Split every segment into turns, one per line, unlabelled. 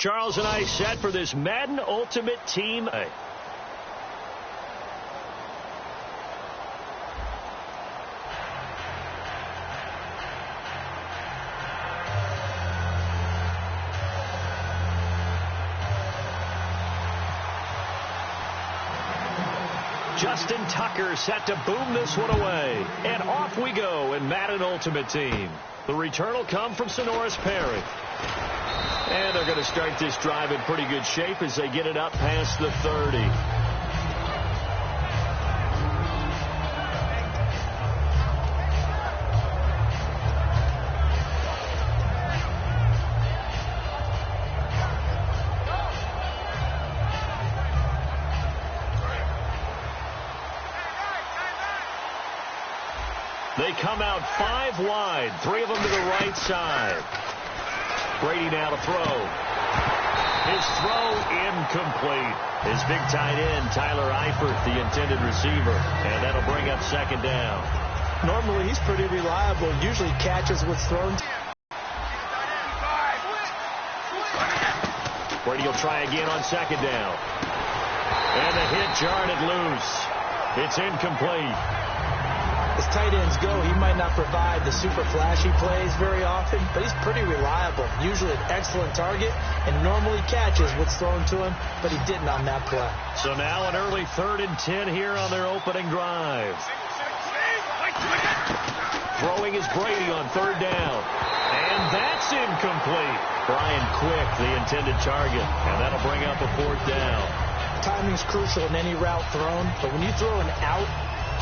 Charles and I set for this Madden Ultimate Team. Justin Tucker set to boom this one away. And off we go in Madden Ultimate Team. The return will come from Sonoris Perry. And they're going to start this drive in pretty good shape as they get it up past the 30. They come out 5 wide, 3 of them to the right side. Brady now to throw. His throw incomplete. His big tight end, Tyler Eifert, the intended receiver. And that'll bring up second down.
Normally, he's pretty reliable. Usually catches what's thrown.
Brady will try again on second down. And the hit jarred it loose. It's incomplete.
As tight ends go, he might not provide the super flashy plays very often, but he's pretty reliable. Usually an excellent target and normally catches what's thrown to him, but he didn't on that play.
So now an early 3rd and 10 here on their opening drive. Throwing is Brady on 3rd down. And that's incomplete. Brian Quick, the intended target, and that'll bring up a 4th down.
Timing's crucial in any route thrown, but when you throw an out,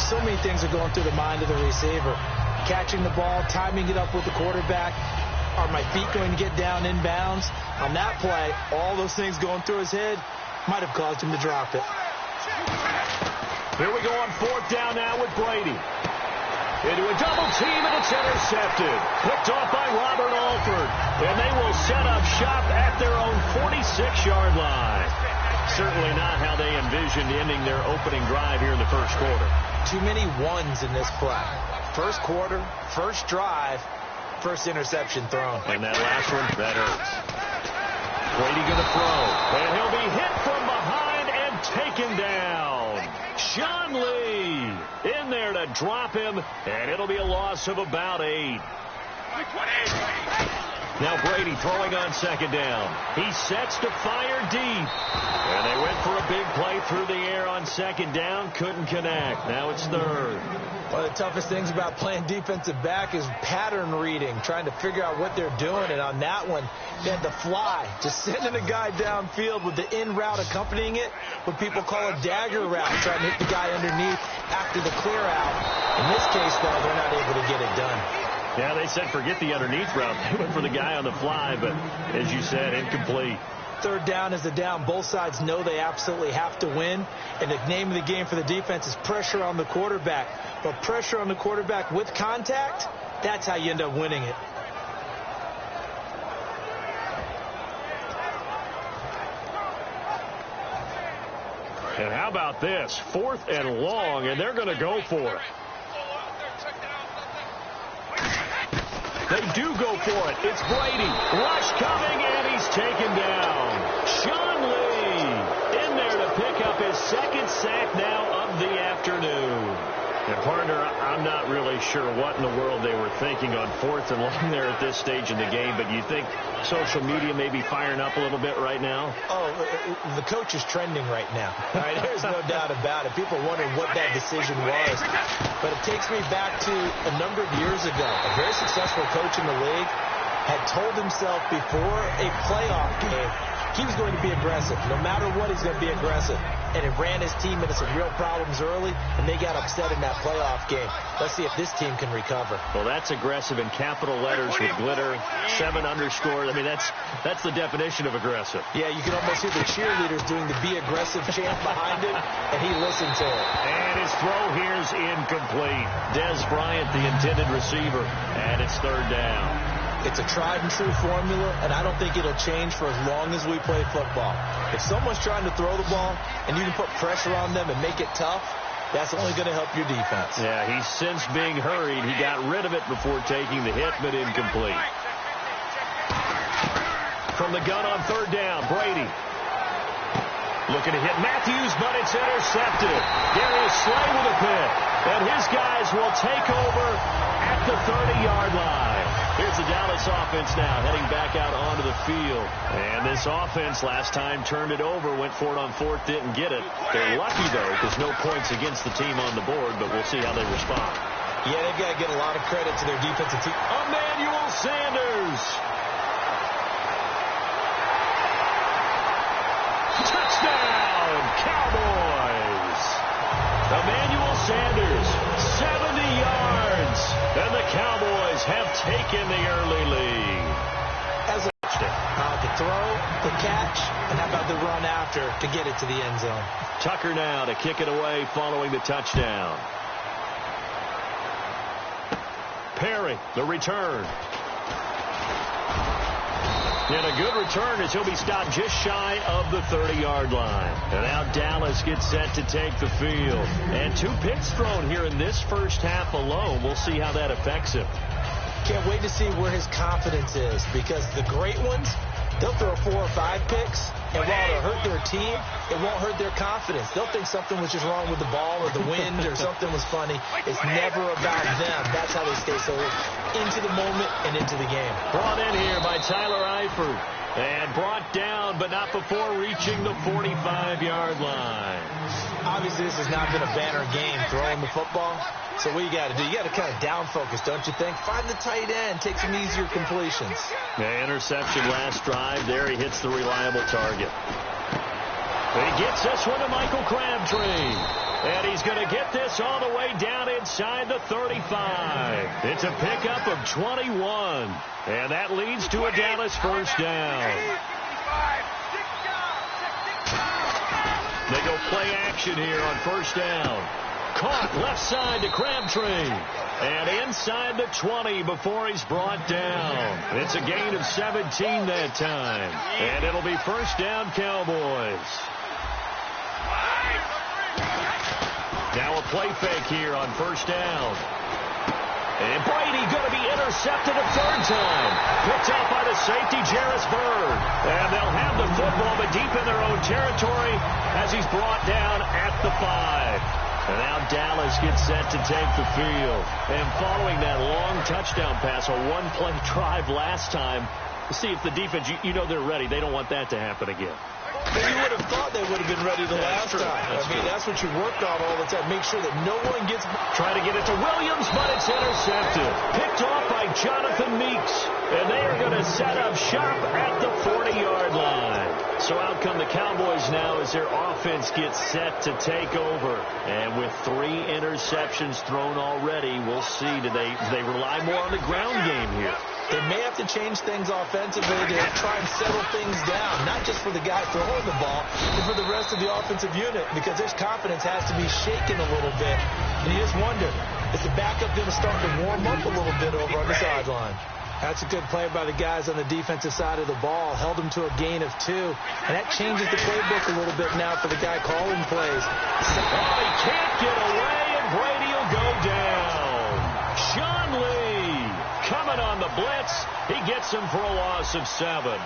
so many things are going through the mind of the receiver. Catching the ball, timing it up with the quarterback. Are my feet going to get down inbounds? On that play, all those things going through his head might have caused him to drop it.
Here we go on 4th down now with Brady. Into a double team, and it's intercepted. Picked off by Robert Alford. And they will set up shop at their own 46-yard line. Certainly not how they envisioned ending their opening drive here in the first quarter.
Too many ones in this play. First quarter, first drive, first interception thrown.
And that last one, that hurts. Brady going to throw. And he'll be hit from behind and taken down. Sean Lee in there to drop him, and it'll be a loss of about 8. Now Brady throwing on second down. He sets to fire deep. And they went for a big play through the air on second down. Couldn't connect. Now it's 3rd.
One of the toughest things about playing defensive back is pattern reading, trying to figure out what they're doing. And on that one, they had the fly, just sending a guy downfield with the in route accompanying it, what people call a dagger route, trying to hit the guy underneath after the clear out. In this case, though, they're not able to get it done.
Yeah, they said forget the underneath route. They went for the guy on the fly, but as you said, incomplete.
3rd down is a down. Both sides know they absolutely have to win. And the name of the game for the defense is pressure on the quarterback. But pressure on the quarterback with contact, that's how you end up winning it.
And how about this? 4th and long, and they're going to go for it. They do go for it. It's Brady. Rush coming, and he's taken down. Sean Lee in there to pick up his 2nd sack now of the afternoon. And, partner, I'm not really sure what in the world they were thinking on 4th and long there at this stage in the game, but you think social media may be firing up a little bit right now?
Oh, the coach is trending right now. All right, there's no doubt about it. People wondering what that decision was. But it takes me back to a number of years ago. A very successful coach in the league had told himself before a playoff game he was going to be aggressive. No matter what, he's going to be aggressive. And it ran his team into some real problems early, and they got upset in that playoff game. Let's see if this team can recover.
Well, that's aggressive in capital letters with glitter, 7 underscores. I mean, that's the definition of aggressive.
Yeah, you can almost hear the cheerleaders doing the be aggressive chant behind him, and he listened to it.
And his throw here is incomplete. Des Bryant, the intended receiver, and it's 3rd down.
It's a tried-and-true formula, and I don't think it'll change for as long as we play football. If someone's trying to throw the ball and you can put pressure on them and make it tough, that's only going to help your defense.
Yeah, he's since being hurried. He got rid of it before taking the hit, but incomplete. from the gun on third down. Brady looking to hit Matthews, but it's intercepted. Darius Slay with a pick. And his guys will take over at the 30-yard line. Here's the Dallas offense now heading back out onto the field. And this offense last time turned it over, went for it on fourth, didn't get it. They're lucky, though, because no points against the team on the board, but we'll see how they respond.
Yeah, they've got to get a lot of credit to their defensive team.
Emmanuel Sanders. Touchdown, Cowboys. Emmanuel Sanders, 70 yards. And the Cowboys have taken the early lead.
As a the throw, the catch, and how about the run after to get it to the end zone?
Tucker now to kick it away following the touchdown. Perry, the return. And a good return as he'll be stopped just shy of the 30-yard line. And now Dallas gets set to take the field. And 2 picks thrown here in this first half alone. We'll see how that affects him.
Can't wait to see where his confidence is, because the great ones, they'll throw 4 or 5 picks, and while it'll hurt their team, it won't hurt their confidence. They'll think something was just wrong with the ball or the wind or something was funny. It's never about them. That's how they stay so into the moment and into the game.
Brought in here by Tyler Eifert. And brought down, but not before reaching the 45-yard line.
Obviously, this has not been a banner game throwing the football. So what you got to do, you got to kind of down focus, don't you think? Find the tight end, take some easier completions.
The interception last drive. There he hits the reliable target. He gets this one to Michael Crabtree. And he's going to get this all the way down inside the 35. It's a pickup of 21. And that leads to a Dallas first down. They go play action here on first down. Caught left side to Crabtree. And inside the 20 before he's brought down. It's a gain of 17 that time. And it'll be first down Cowboys. Now a play fake here on first down. And Brady going to be intercepted a third time. Picked up by the safety, Jarris Byrd. And they'll have the football, but deep in their own territory as he's brought down at the 5. And now Dallas gets set to take the field. And following that long touchdown pass, a one-play drive last time, see if the defense, you know they're ready. They don't want that to happen again.
But you would have thought they would have been ready the last time. That's what you worked on all the time. Make sure that no one gets...
Trying to get it to Williams, but it's intercepted. Picked off by Jonathan Meeks. And they are going to set up shop at the 40-yard line. So out come the Cowboys now as their offense gets set to take over. And with 3 interceptions thrown already, we'll see. Do they rely more on the ground game here?
They may have to change things offensively to try and settle things down, not just for the guy throwing the ball, but for the rest of the offensive unit, because his confidence has to be shaken a little bit. And you just wonder, is the backup going to start to warm up a little bit over on the sideline? That's a good play by the guys on the defensive side of the ball. Held them to a gain of 2. And that changes the playbook a little bit now for the guy calling plays.
Oh, he can't get away, and Brady will go down. Sean Lee coming on the blitz. He gets him for a loss of 7.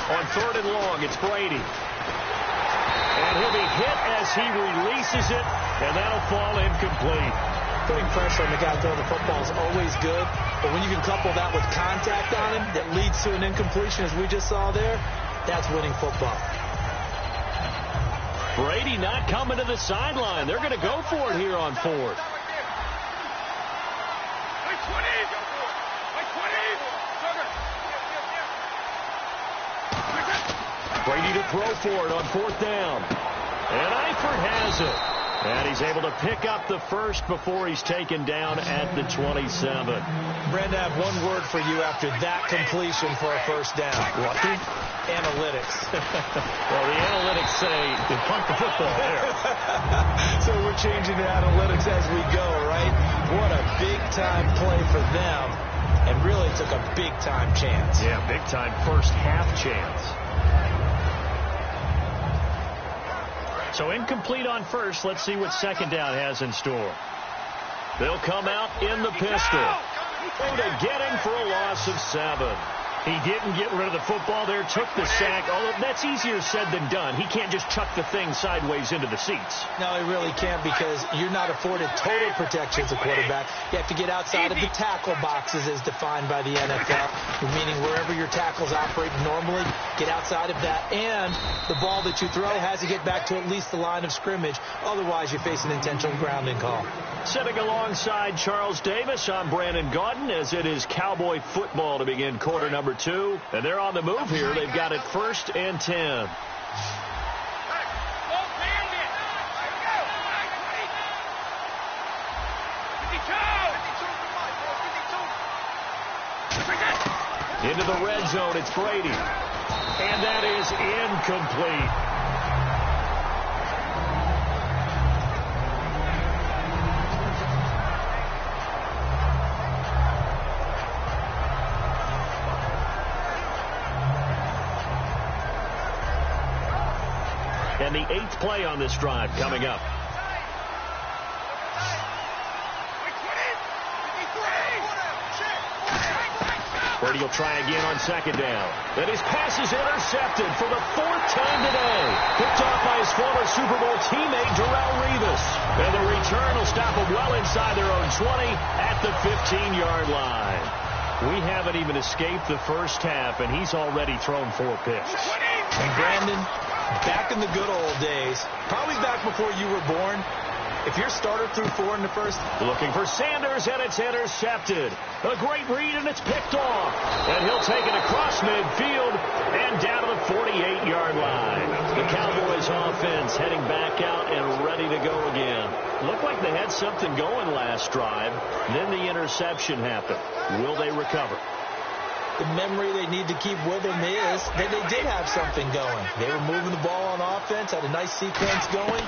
On third and long, it's Brady. And he'll be hit as he releases it, and that'll fall incomplete.
Putting pressure on the guy throwing the football is always good, but when you can couple that with contact on him that leads to an incompletion, as we just saw there, that's winning football.
Brady not coming to the sideline. They're going to go for it here on fourth. Brady to throw for it on fourth down. And Eifert has it. And he's able to pick up the first before he's taken down at the 27.
Brenda, I have one word for you after that completion for a first down.
Lucky?
Analytics.
Well, the analytics say to punt the football there.
So we're changing the analytics as we go, right? What a big-time play for them. And really took a big-time chance.
Yeah, big-time first half chance. So incomplete on first. Let's see what second down has in store. They'll come out in the pistol. To get him for a loss of 7. He didn't get rid of the football there, took the sack. Although that's easier said than done. He can't just chuck the thing sideways into the seats.
No, he really can't, because you're not afforded total protection as a quarterback. You have to get outside of the tackle boxes as defined by the NFL, meaning wherever your tackles operate normally, get outside of that. And the ball that you throw has to get back to at least the line of scrimmage. Otherwise, you face an intentional grounding call.
Sitting alongside Charles Davis, I'm Brandon Gaudin, as it is Cowboy football to begin quarter number 2. And they're on the move here. They've got it 1st and 10. Into the red zone, it's Brady. And that is incomplete. And the 8th play on this drive coming up. Brady will try again on second down. And his pass is intercepted for the 4th time today. Picked off by his former Super Bowl teammate, Darrelle Revis. And the return will stop him well inside their own 20 at the 15-yard line. We haven't even escaped the first half, and he's already thrown 4 picks.
And Brandon, back in the good old days, probably back before you were born, if your starter threw 4 in the first.
Looking for Sanders, and it's intercepted. A great read, and it's picked off. And he'll take it across midfield and down to the 48-yard line. The Cowboys offense heading back out and ready to go again. Looked like they had something going last drive. Then the interception happened. Will they recover?
The memory they need to keep with them is that they did have something going. They were moving the ball on offense, had a nice sequence going.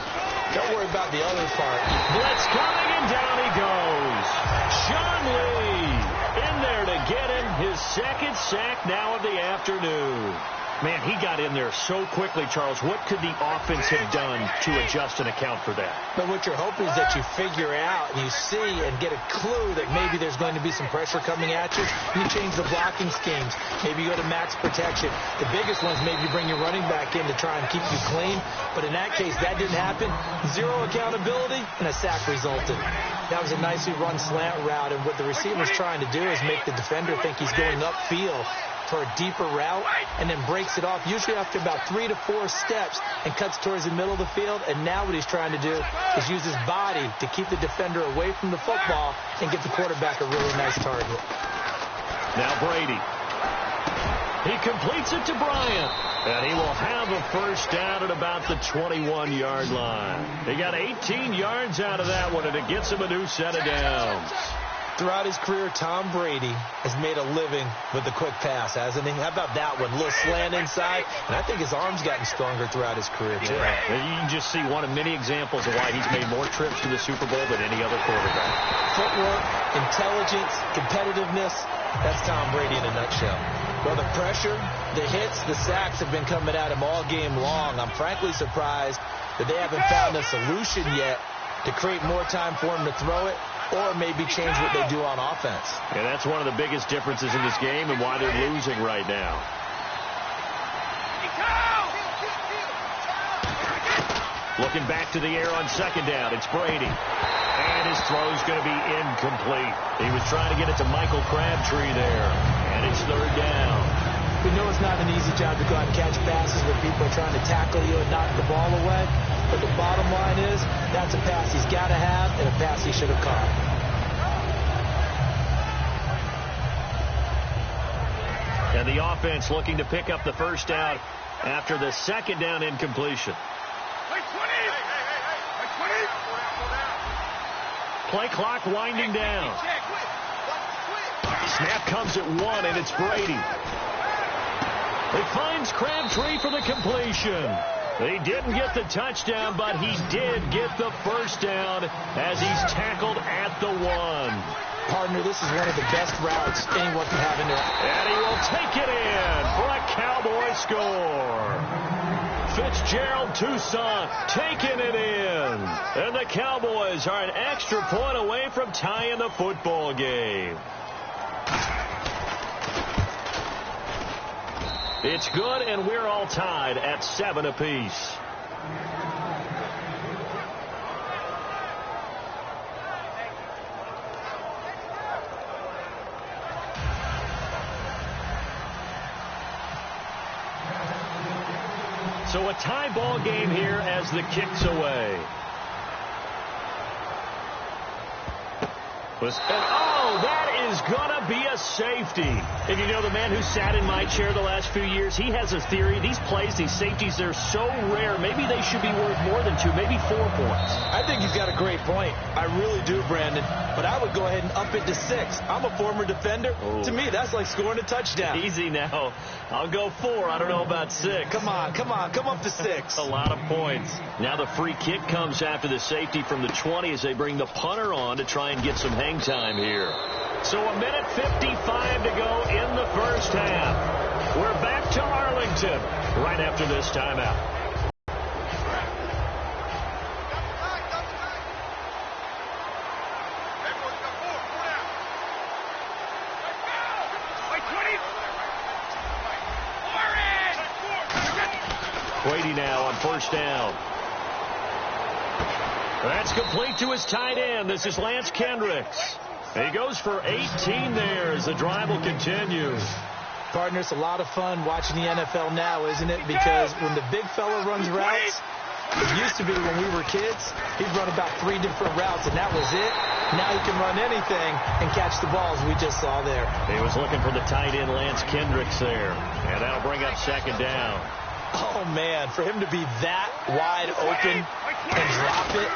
Don't worry about the other part.
Blitz coming, and down he goes. Sean Lee in there to get him his 2nd sack now of the afternoon. Man, he got in there so quickly, Charles. What could the offense have done to adjust and account for that?
But what you're hoping is that you figure out and you see and get a clue that maybe there's going to be some pressure coming at you. You change the blocking schemes. Maybe you go to max protection. The biggest ones, maybe you bring your running back in to try and keep you clean. But in that case, that didn't happen. 0 accountability, and a sack resulted. That was a nicely run slant route, and what the receiver's trying to do is make the defender think he's going upfield for a deeper route, and then breaks it off, usually after about 3 to 4 steps, and cuts towards the middle of the field. And now what he's trying to do is use his body to keep the defender away from the football and get the quarterback a really nice target.
Now Brady. He completes it to Bryant, and he will have a first down at about the 21-yard line. He got 18 yards out of that one, and it gets him a new set of downs.
Throughout his career, Tom Brady has made a living with the quick pass, hasn't he? How about that one? A little slant inside, and I think his arm's gotten stronger throughout his career, too.
Yeah. You can just see one of many examples of why he's made more trips to the Super Bowl than any other quarterback.
Footwork, intelligence, competitiveness, that's Tom Brady in a nutshell. Well, the pressure, the hits, the sacks have been coming at him all game long. I'm frankly surprised that they haven't found a solution yet to create more time for him to throw it, or maybe change what they do on offense.
And that's one of the biggest differences in this game and why they're losing right now. Looking back to the air on second down, it's Brady. And his throw's going to be incomplete. He was trying to get it to Michael Crabtree there. And it's 3rd down.
We know it's not an easy job to go out and catch passes where people are trying to tackle you and knock the ball away. But the bottom line is, that's a pass he's got to have and a pass he should have caught.
And the offense looking to pick up the first down after the 2nd down incompletion. Play clock winding down. Snap comes at 1, and it's Brady. It finds Crabtree for the completion. He didn't get the touchdown, but he did get the first down as he's tackled at the 1.
Partner, this is one of the best routes anyone can have in there.
And he will take it in for a Cowboy score. Fitzgerald Toussaint taking it in. And the Cowboys are an extra point away from tying the football game. It's good, and we're all tied at 7 apiece. So a tie ball game here as the kick's away. And, oh, that is going to be a safety. And you know, the man who sat in my chair the last few years, he has a theory. These plays, these safeties, they're so rare. Maybe they should be worth more than 2, maybe 4 points.
I think he's got a great point. I really do, Brandon. But I would go ahead and up it to 6. I'm a former defender. Oh. To me, that's like scoring a touchdown.
Easy now. I'll go 4. I don't know about 6.
Come on. Come up to 6.
A lot of points. Now the free kick comes after the safety from the 20 as they bring the punter on to try and get some hang time here. So a minute 55 to go in the first half. We're back to Arlington right after this timeout. Brady now on first down. That's complete to his tight end. This is Lance Kendricks. He goes for 18 there as the drive will continue.
Partner, it's a lot of fun watching the NFL now, isn't it? Because when the big fella runs routes, it used to be when we were kids, he'd run about 3 different routes, and that was it. Now he can run anything and catch the balls we just saw there.
He was looking for the tight end, Lance Kendricks, there. And that'll bring up second down.
Oh, man, for him to be that wide open and drop it.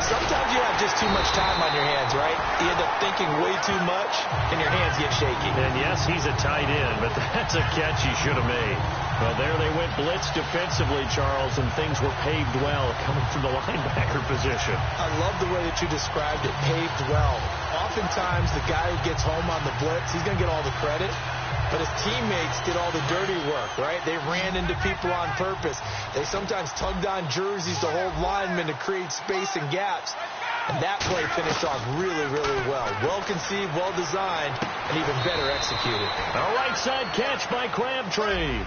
Sometimes you have just too much time on your hands, right? You end up thinking way too much, and your hands get shaky.
And, yes, he's a tight end, but that's a catch he should have made. Well, there they went blitz defensively, Charles, and things were paved well coming from the linebacker position.
I love the way that you described it, paved well. Oftentimes, the guy who gets home on the blitz, he's going to get all the credit. But his teammates did all the dirty work, right? They ran into people on purpose. They sometimes tugged on jerseys to hold linemen to create space and gaps. And that play finished off really, really well. Well-conceived, well-designed, and even better executed.
A right side catch by Crabtree.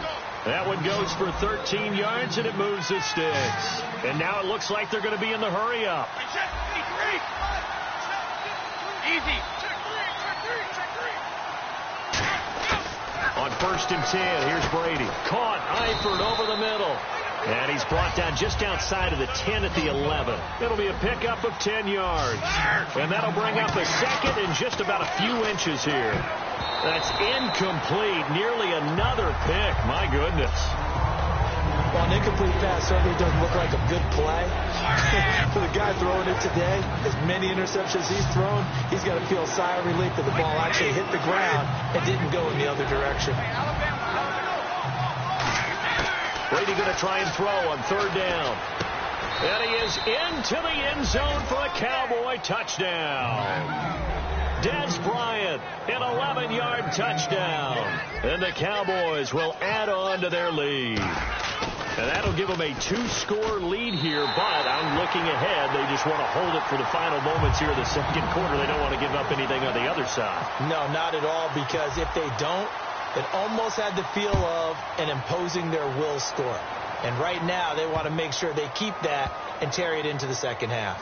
That one goes for 13 yards, and it moves the sticks. And now it looks like they're going to be in the hurry-up.
Easy.
On first and 10, here's Brady. Caught, Eifert over the middle. And he's brought down just outside of the 10 at the 11. It'll be a pickup of 10 yards. And that'll bring up a second and just about a few inches here. That's incomplete. Nearly another pick. My goodness.
Well, an incomplete pass certainly doesn't look like a good play. For the guy throwing it today, as many interceptions he's thrown, he's got to feel a sigh of relief that the ball actually hit the ground and didn't go in the other direction.
Brady going to try and throw on third down. And he is into the end zone for a Cowboy touchdown. Dez Bryant, an 11-yard touchdown. And the Cowboys will add on to their lead. And that'll give them a 2-score lead here, but I'm looking ahead. They just want to hold it for the final moments here in the second quarter. They don't want to give up anything on the other side.
No, not at all, because if they don't, it almost had the feel of an imposing their will score. And right now, they want to make sure they keep that and carry it into the second half.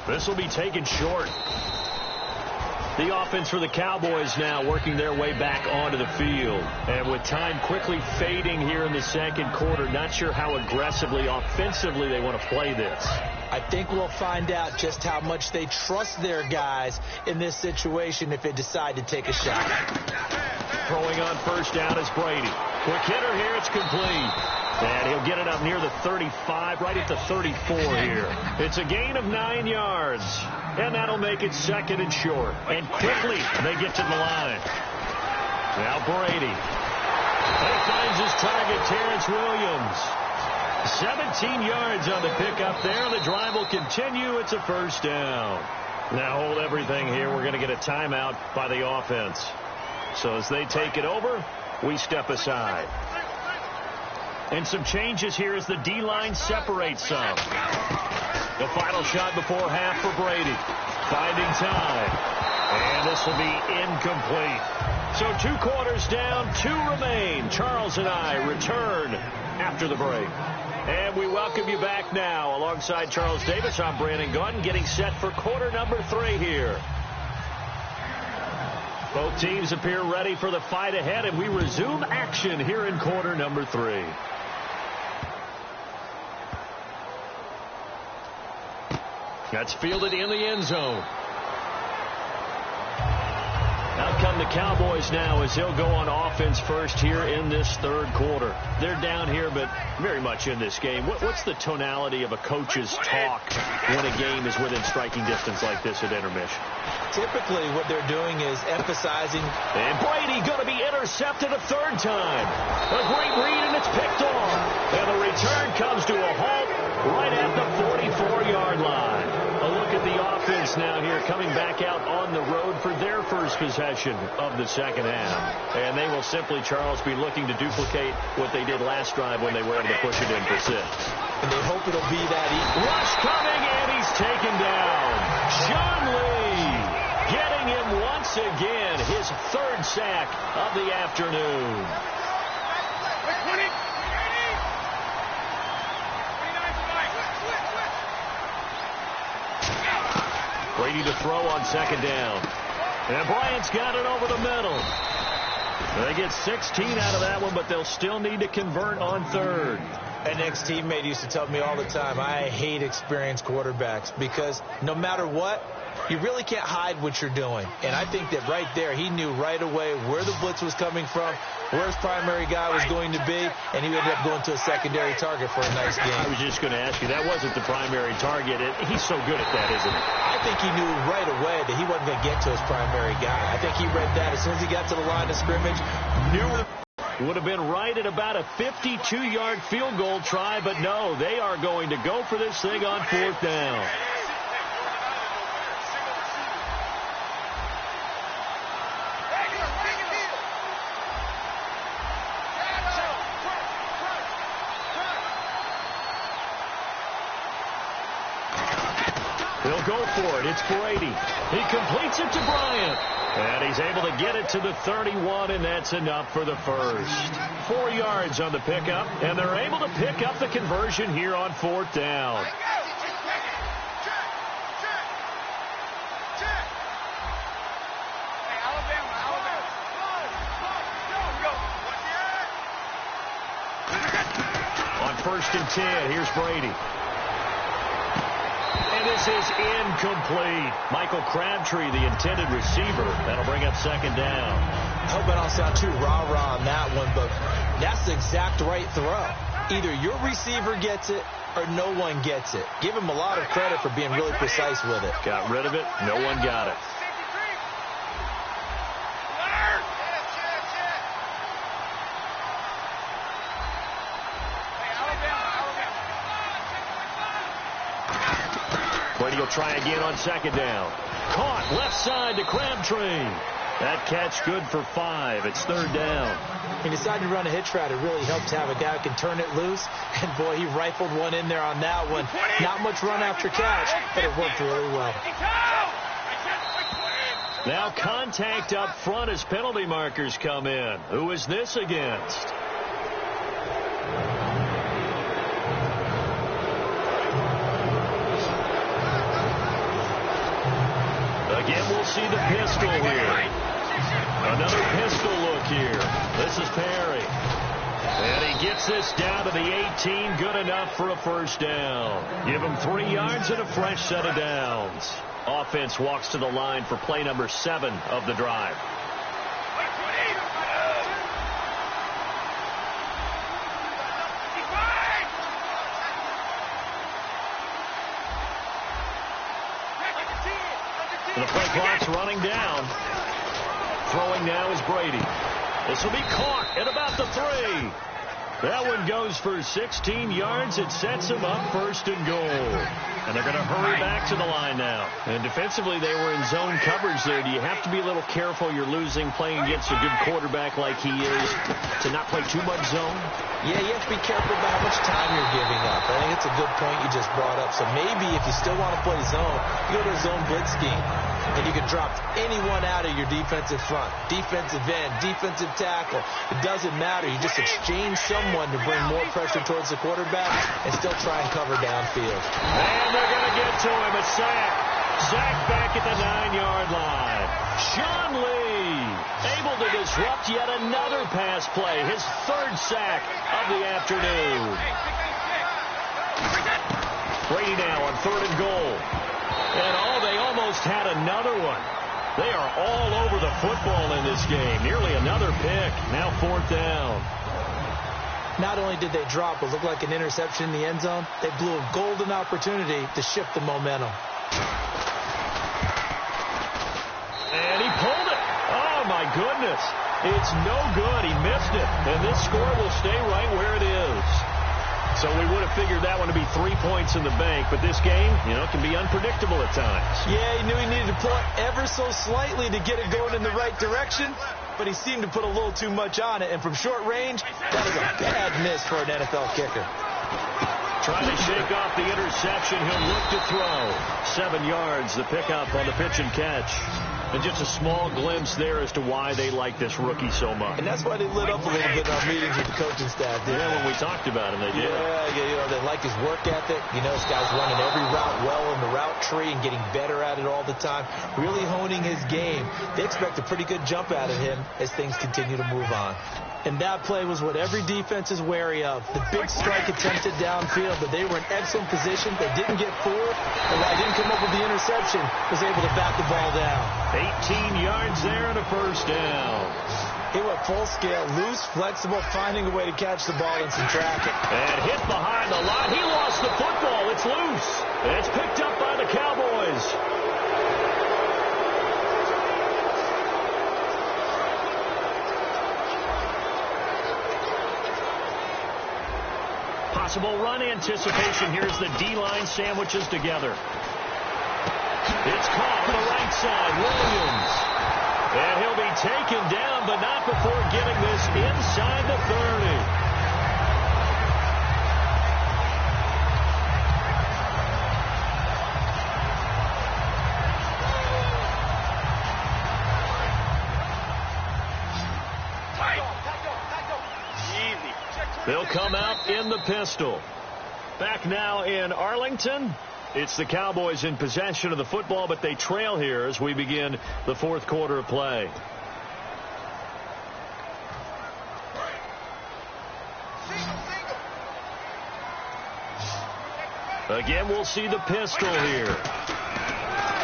This will be taken short. The offense for the Cowboys now working their way back onto the field. And with time quickly fading here in the second quarter, not sure how aggressively, offensively they want to play this.
I think we'll find out just how much they trust their guys in this situation if they decide to take a shot.
Throwing on first down is Brady. Quick hitter here, it's complete. And he'll get it up near the 35, right at the 34 here. It's a gain of 9 yards. And that'll make it second and short. And quickly, they get to the line. Now Brady. He finds his target, Terrence Williams. 17 yards on the pickup there. The drive will continue. It's a first down. Now hold everything here. We're going to get a timeout by the offense. So as they take it over, we step aside. And some changes here as the D-line separates some. The final shot before half for Brady. Finding time. And this will be incomplete. So 2 quarters down, 2 remain. Charles and I return after the break. And we welcome you back now. Alongside Charles Davis, I'm Brandon Gaudin, getting set for quarter number 3 here. Both teams appear ready for the fight ahead, and we resume action here in quarter number 3. That's fielded in the end zone. Out come the Cowboys now as he'll go on offense first here in this third quarter. They're down here, but very much in this game. What's the tonality of a coach's talk when a game is within striking distance like this at intermission?
Typically, what they're doing is emphasizing.
And Brady going to be intercepted a 3rd time. A great read, and it's picked off. And the return comes to a halt right at the 44-yard line. A look at the offense now here, coming back out on the road for their first possession of the second half. And they will simply, Charles, be looking to duplicate what they did last drive when they were able to push it in for 6.
And they hope it'll be that easy.
Rush coming, and he's taken down. Sean Lee getting him once again, his 3rd sack of the afternoon. Brady to throw on 2nd down. And Bryant's got it over the middle. They get 16 out of that one, but they'll still need to convert on 3rd.
An ex-teammate used to tell me all the time, I hate experienced quarterbacks because no matter what, you really can't hide what you're doing. And I think that right there, he knew right away where the blitz was coming from, where his primary guy was going to be, and he ended up going to a secondary target for a nice game.
I was just going to ask you, that wasn't the primary target. He's so good at that, isn't he?
I think he knew right away that he wasn't going to get to his primary guy. I think he read that as soon as he got to the line of scrimmage, knew it
would have been right at about a 52-yard field goal try, but no, they are going to go for this thing on 4th down. He'll go for it. It's Brady. He completes it to Bryant. And he's able to get it to the 31, and that's enough for the first. 4 yards on the pickup, and they're able to pick up the conversion here on 4th down. On 1st and 10, here's Brady. And this is incomplete. Michael Crabtree, the intended receiver. That'll bring up 2nd down.
I hope I don't sound too rah-rah on that one, but that's the exact right throw. Either your receiver gets it or no one gets it. Give him a lot of credit for being really precise with it.
Got rid of it. No one got it. Brady will try again on 2nd down. Caught left side to Crabtree. That catch good for 5. It's 3rd down.
He decided to run a hitch route. It really helped to have a guy who can turn it loose. And, boy, he rifled one in there on that one. Not much run after catch, but it worked really well.
Now contact up front as penalty markers come in. Who is this against? Again, we'll see the pistol here. Another pistol look here. This is Perry. And he gets this down to the 18. Good enough for a 1st down. Give him 3 yards and a fresh set of downs. Offense walks to the line for play number 7 of the drive. The play clock's running down. Throwing now is Brady. This will be caught at about the 3. That one goes for 16 yards. It sets them up 1st and goal. And they're going to hurry back to the line now. And defensively, they were in zone coverage there. Do you have to be a little careful? You're losing playing against a good quarterback like he is to not play too much zone?
Yeah, you have to be careful about how much time you're giving up. I think it's a good point you just brought up. So maybe if you still want to play zone, you go to a zone blitz scheme. And you can drop anyone out of your defensive front. Defensive end, defensive tackle. It doesn't matter. You just exchange someone to bring more pressure towards the quarterback and still try and cover downfield.
And they're going to get to him. A sack. Sack back at the 9-yard line. Sean Lee able to disrupt yet another pass play. His 3rd sack of the afternoon. Brady now on 3rd and goal. And they almost had another one. They are all over the football in this game. Nearly another pick. Now 4th down.
Not only did they drop what looked like an interception in the end zone, they blew a golden opportunity to shift the momentum.
And he pulled it. Oh, my goodness. It's no good. He missed it. And this score will stay right where it is. So we would have figured that one to be 3 points in the bank. But this game, can be unpredictable at times.
Yeah, he knew he needed to pull it ever so slightly to get it going in the right direction. But he seemed to put a little too much on it. And from short range, that is a bad miss for an NFL kicker.
Trying to shake off the interception. He'll look to throw. 7 yards, the pickup on the pitch and catch. And just a small glimpse there as to why they like this rookie so much.
And that's why they lit up a little bit in our meetings with the coaching staff.
Yeah, when we talked about him, they did.
Yeah, they like his work ethic. This guy's running every route well in the route tree and getting better at it all the time. Really honing his game. They expect a pretty good jump out of him as things continue to move on. And that play was what every defense is wary of. The big strike attempted downfield, but they were in excellent position. They didn't get fooled, and while they didn't come up with the interception, was able to bat the ball down.
18 yards there and a 1st down.
He went full scale, loose, flexible, finding a way to catch the ball in some traffic.
And hit behind the line. He lost the football. It's loose. And it's picked up by the Cowboys. Possible run anticipation. Here's the D-line sandwiches together. It's caught on the right side. Williams. And he'll be taken down, but not before getting this inside the 30. They'll come out in the pistol. Back now in Arlington. It's the Cowboys in possession of the football, but they trail here as we begin the 4th quarter of play. Again, we'll see the pistol here.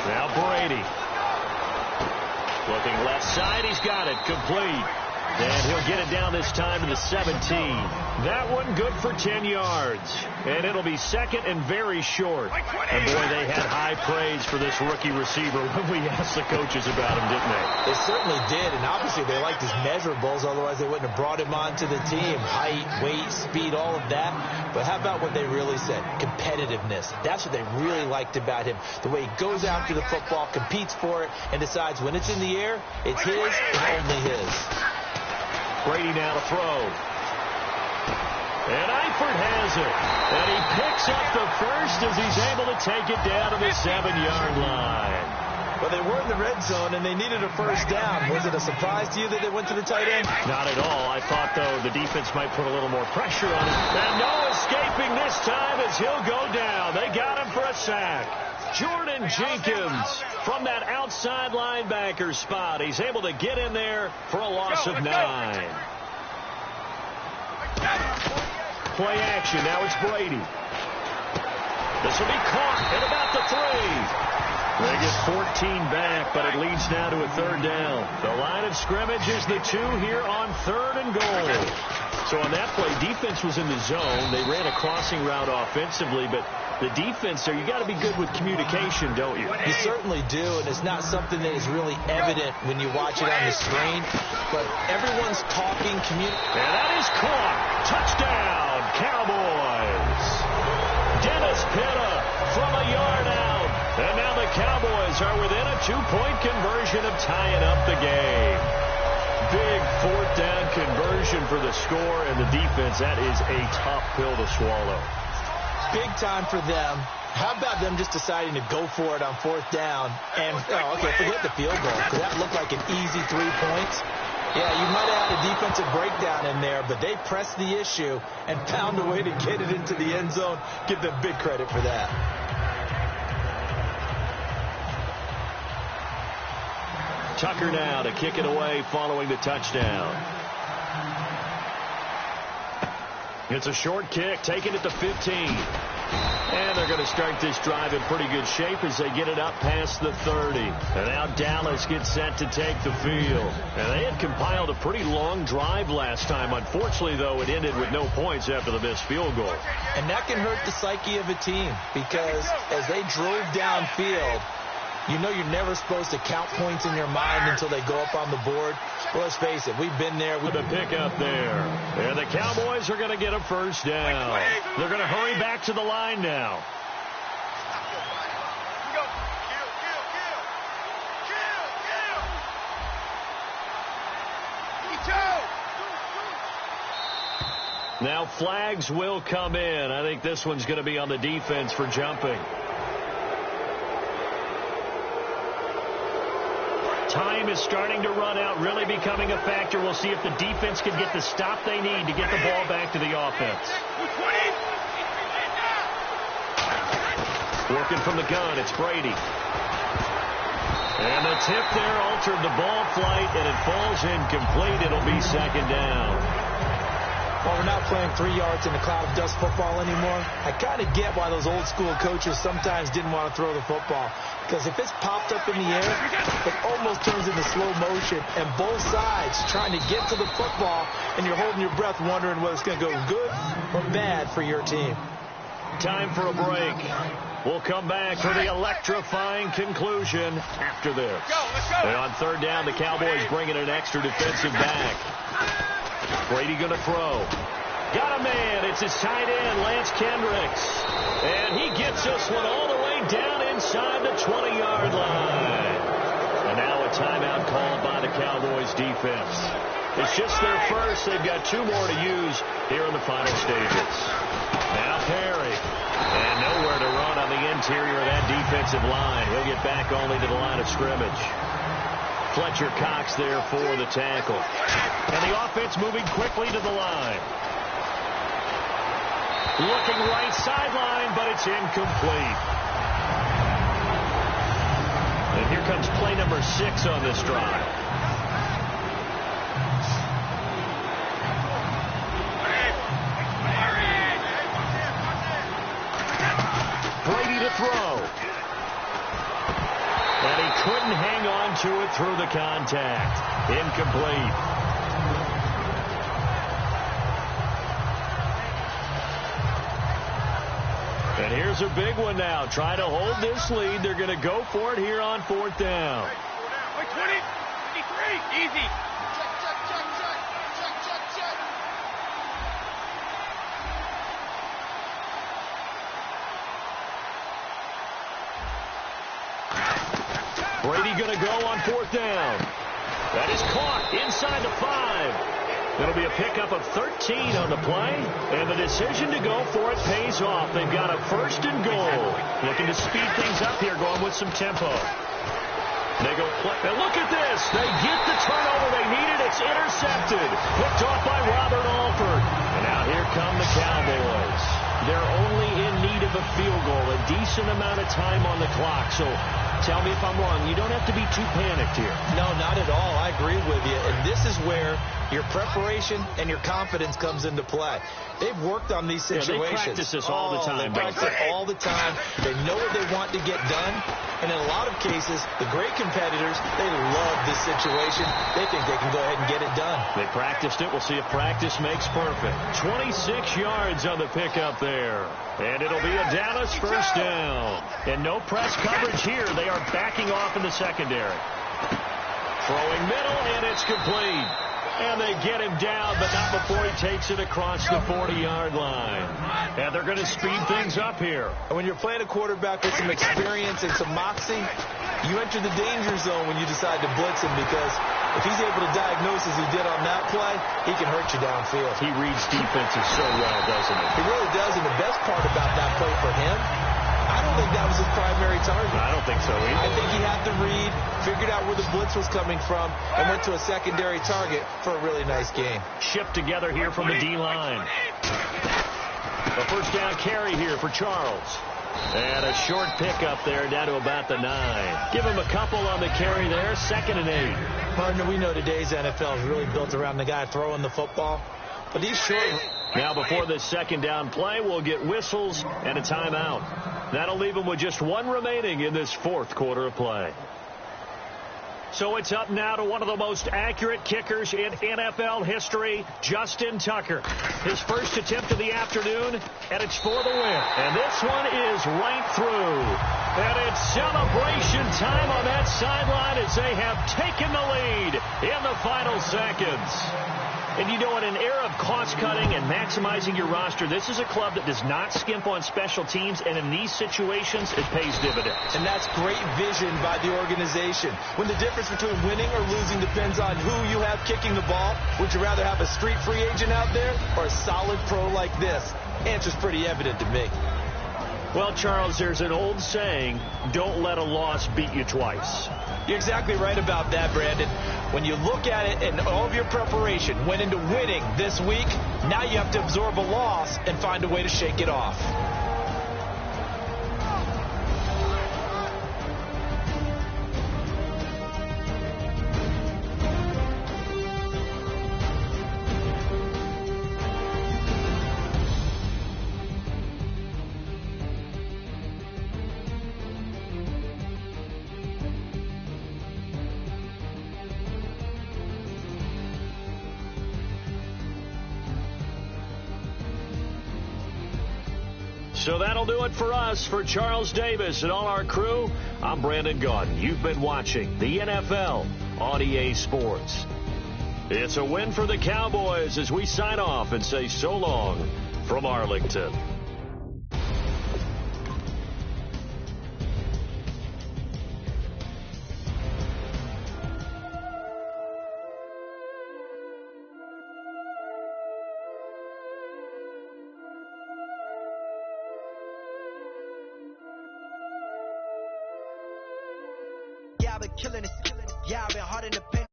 Now Brady. Looking left side. He's got it. Complete. And he'll get it down this time to the 17. That one good for 10 yards. And it'll be 2nd and very short. And boy, they had high praise for this rookie receiver when we asked the coaches about him, didn't they?
They certainly did. And obviously they liked his measurables. Otherwise they wouldn't have brought him onto the team. Height, weight, speed, all of that. But how about what they really said? Competitiveness. That's what they really liked about him. The way he goes after the football, competes for it, and decides when it's in the air, it's his and only his.
Brady now to throw. And Eifert has it. And he picks up the 1st as he's able to take it down to the 7-yard line.
Well, they were in the red zone, and they needed a 1st down. Was it a surprise to you that they went to the tight end?
Not at all. I thought, though, the defense might put a little more pressure on him. And no escaping this time as he'll go down. They got him for a sack. Jordan Jenkins from that outside linebacker spot. He's able to get in there for a loss of 9. Play action. Now it's Brady. This will be caught at about the 3. They get 14 back, but it leads now to a third down. The line of scrimmage is the 2 here on 3rd and goal. So on that play, defense was in the zone. They ran a crossing route offensively, but the defense there, you got to be good with communication, don't you?
You certainly do, and it's not something that is really evident when you watch it on the screen, but everyone's talking,
and that is caught. Touchdown, Cowboys. Dennis Pitta from a yard out. And now the Cowboys are within a 2-point conversion of tying up the game. Big 4th down conversion for the score, and the defense, that is a tough pill to swallow.
Big time for them. How about them just deciding to go for it on 4th down? And, okay, forget the field goal, because that looked like an easy 3 points. Yeah, you might have had a defensive breakdown in there, but they pressed the issue and found a way to get it into the end zone. Give them big credit for that.
Tucker now to kick it away following the touchdown. It's a short kick, taking it to 15. And they're going to start this drive in pretty good shape as they get it up past the 30. And now Dallas gets set to take the field. And they had compiled a pretty long drive last time. Unfortunately, though, it ended with no points after the missed field goal.
And that can hurt the psyche of a team because as they drove downfield, you know you're never supposed to count points in your mind until they go up on the board. Well, let's face it, we've been there.
With a pickup there. And the Cowboys are going to get a first down. They're going to hurry back to the line now. Now flags will come in. I think this one's going to be on the defense for jumping. Time is starting to run out, really becoming a factor. We'll see if the defense can get the stop they need to get the ball back to the offense. Working from the gun, it's Brady. And the tip there altered the ball flight, and it falls incomplete. It'll be 2nd down.
Well, we're not playing 3 yards in a cloud of dust football anymore. I kind of get why those old school coaches sometimes didn't want to throw the football. Because if it's popped up in the air, it almost turns into slow motion. And both sides trying to get to the football, and you're holding your breath wondering whether it's going to go good or bad for your team.
Time for a break. We'll come back for the electrifying conclusion after this. And on 3rd down, the Cowboys bringing an extra defensive back. Brady going to throw. Got a man. It's his tight end, Lance Kendricks. And he gets this one all the way down inside the 20-yard line. And now a timeout called by the Cowboys defense. It's just their first. They've got 2 more to use here in the final stages. Now Perry. And nowhere to run on the interior of that defensive line. He'll get back only to the line of scrimmage. Fletcher Cox there for the tackle. And the offense moving quickly to the line. Looking right sideline, but it's incomplete. And here comes play number 6 on this drive. Brady to throw. And he couldn't hang on to it through the contact. Incomplete. And here's a big one now. Try to hold this lead. They're going to go for it here on 4th down.
20, 23, easy.
Brady going to go on 4th down. That is caught inside the 5. It'll be a pickup of 13 on the play, and the decision to go for it pays off. They've got a 1st and goal. Looking to speed things up here, going with some tempo. They go play. And look at this. They get the turnover they needed. It's intercepted. Picked off by Robert Alford. And now here come the Cowboys. They're only in need of a field goal, a decent amount of time on the clock. So tell me if I'm wrong. You don't have to be too panicked here.
No, not at all. I agree with you. And this is where your preparation and your confidence comes into play. They've worked on these situations.
Yeah, they practice this all the time.
They practice it all the time. They know what they want to get done. And in a lot of cases, the great competitors, they love this situation. They think they can go ahead and get it done.
They practiced it. We'll see if practice makes perfect. 26 yards on the pickup there. And it'll be a Dallas first down. And no press coverage here. They are backing off in the secondary. Throwing middle, and it's complete. And they get him down, but not before he takes it across the 40-yard line. And they're going to speed things up here.
And when you're playing a quarterback with some experience and some moxie, you enter the danger zone when you decide to blitz him, because if he's able to diagnose as he did on that play, he can hurt you downfield.
He reads defenses so well, doesn't he?
He really does, and the best part about that play for him, I don't think that was his primary target.
I don't think so either.
I think he had the read, figured out where the blitz was coming from, and went to a secondary target for a really nice game.
Shipped together here from the D-line. A first down carry here for Charles. And a short pickup there down to about the 9. Give him a couple on the carry there. 2nd and 8.
Partner, we know today's NFL is really built around the guy throwing the football. But these short...
Now before this second down play, we'll get whistles and a timeout. That'll leave him with just one remaining in this fourth quarter of play. So it's up now to one of the most accurate kickers in NFL history, Justin Tucker. His first attempt of the afternoon, and it's for the win. And this one is right through. And it's celebration time on that sideline as they have taken the lead in the final seconds. And you know, in an era of cost-cutting and maximizing your roster, this is a club that does not skimp on special teams, and in these situations, it pays dividends.
And that's great vision by the organization. When the difference between winning or losing depends on who you have kicking the ball, would you rather have a street free agent out there or a solid pro like this? Answer's pretty evident to me.
Well, Charles, there's an old saying, don't let a loss beat you twice.
You're exactly right about that, Brandon. When you look at it and all of your preparation went into winning this week, now you have to absorb a loss and find a way to shake it off.
So that'll do it for us. For Charles Davis and all our crew, I'm Brandon Gaudin. You've been watching the NFL on EA Sports. It's a win for the Cowboys as we sign off and say so long from Arlington.
Yeah, I've been killing it. Yeah, I've been hard in the paint.